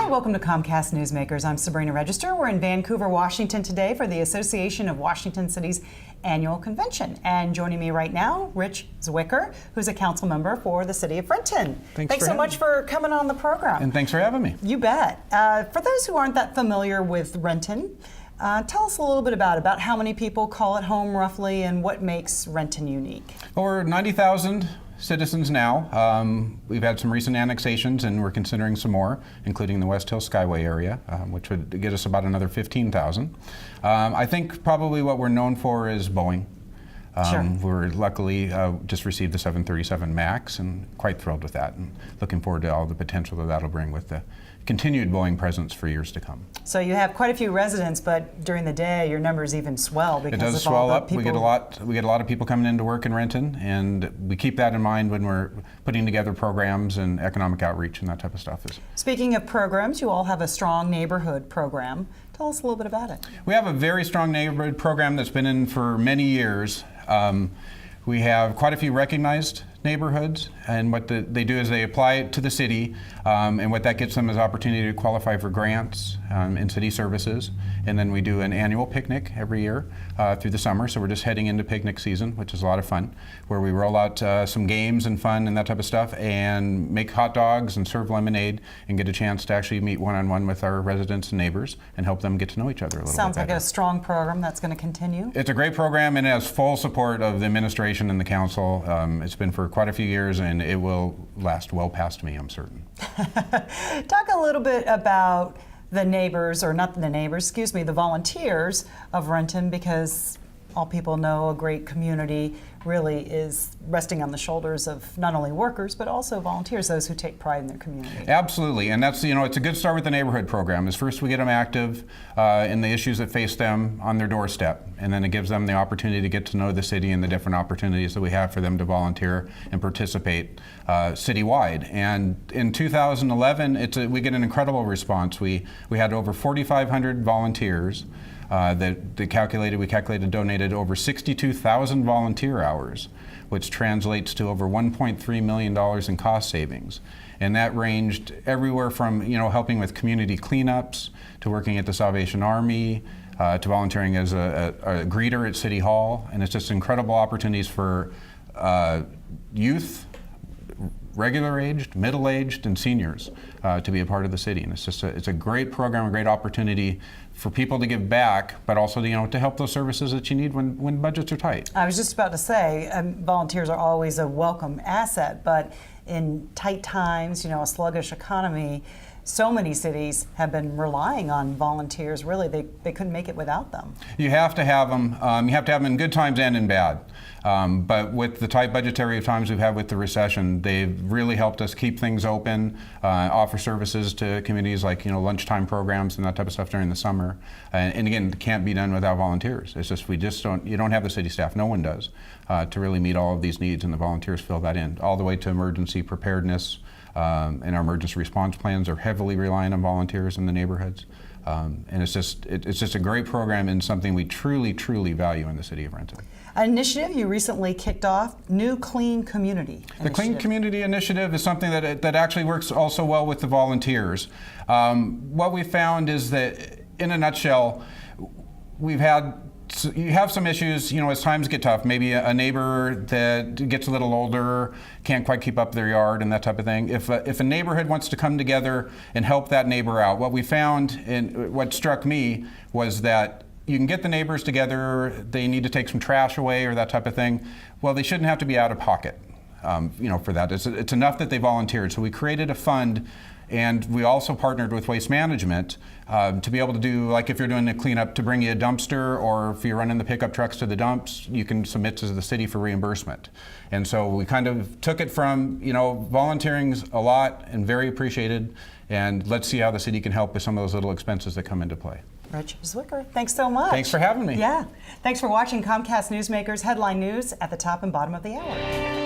Hi, welcome to Comcast Newsmakers. I'm Sabrina Register. We're in Vancouver, Washington today for the Association of Washington Cities annual convention. And joining me right now, Rich Zwicker, who's a council member for the city of Renton. Thanks so much for coming on the program. And thanks for having me. You bet. For those who aren't that familiar with Renton, tell us a little bit about how many people call it home roughly and what makes Renton unique. Over 90,000 citizens now. We've had some recent annexations and we're considering some more, including the West Hill Skyway area, which would get us about another 15,000. I think probably what we're known for is Boeing. Sure. We're luckily just received the 737 MAX and quite thrilled with that and looking forward to all the potential that that'll bring with the continued Boeing presence for years to come. So you have quite a few residents, but during the day your numbers even swell because it does of swell all the up. people. We get a lot of people coming into work in Renton, and we keep that in mind when we're putting together programs and economic outreach and that type of stuff. Speaking of programs, you all have a strong neighborhood program. Tell us a little bit about it. We have a very strong neighborhood program that's been in for many years. We have quite a few recognized neighborhoods, and what they do is they apply it to the city, and what that gets them is opportunity to qualify for grants in city services. And then we do an annual picnic every year through the summer, so we're just heading into picnic season, which is a lot of fun, where we roll out some games and fun and that type of stuff, and make hot dogs and serve lemonade, and get a chance to actually meet one-on-one with our residents and neighbors and help them get to know each other a little bit better. Sounds like a strong program that's going to continue. It's a great program, and it has full support of the administration and the council. It's been for quite a few years, and it will last well past me, I'm certain. Talk a little bit about the neighbors, or not the neighbors, excuse me, the volunteers of Renton, because all people know a great community really is resting on the shoulders of not only workers but also volunteers, those who take pride in their community. Absolutely, and that's, it's a good start with the neighborhood program. Is first we get them active in the issues that face them on their doorstep, and then it gives them the opportunity to get to know the city and the different opportunities that we have for them to volunteer and participate citywide. And in 2011, we get an incredible response. We had over 4,500 volunteers. We calculated donated over 62,000 volunteer hours, which translates to over $1.3 million in cost savings. And that ranged everywhere from helping with community cleanups, to working at the Salvation Army, to volunteering as a greeter at City Hall. And it's just incredible opportunities for youth, regular-aged, middle-aged, and seniors to be a part of the city. And it's a great program, a great opportunity for people to give back, but also to help those services that you need when budgets are tight. I was just about to say, volunteers are always a welcome asset, but in tight times, a sluggish economy, so many cities have been relying on volunteers. Really, they couldn't make it without them. You have to have them. You have to have them in good times and in bad. But with the tight budgetary times we've had with the recession, they've really helped us keep things open, offer services to communities like lunchtime programs and that type of stuff during the summer. And again, it can't be done without volunteers. It's just you don't have the city staff, no one does, to really meet all of these needs, and the volunteers fill that in, all the way to emergency preparedness. And our emergency response plans are heavily reliant on volunteers in the neighborhoods. And it's just a great program and something we truly, truly value in the city of Renton. An initiative you recently kicked off, New Clean Community Initiative. The Clean Community Initiative is something that actually works also well with the volunteers. What we found is that, in a nutshell, you have some issues, as times get tough. Maybe a neighbor that gets a little older, can't quite keep up their yard and that type of thing. If a neighborhood wants to come together and help that neighbor out, what we found and what struck me was that you can get the neighbors together, they need to take some trash away or that type of thing. Well, they shouldn't have to be out of pocket, for that. It's enough that they volunteered. So we created a fund. And we also partnered with Waste Management to be able to do, like if you're doing a cleanup, to bring you a dumpster, or if you're running the pickup trucks to the dumps, you can submit to the city for reimbursement. And so we kind of took it from, volunteering's a lot and very appreciated, and let's see how the city can help with some of those little expenses that come into play. Rich Zwicker, thanks so much. Thanks for having me. Yeah. Thanks for watching Comcast Newsmakers Headline News at the top and bottom of the hour.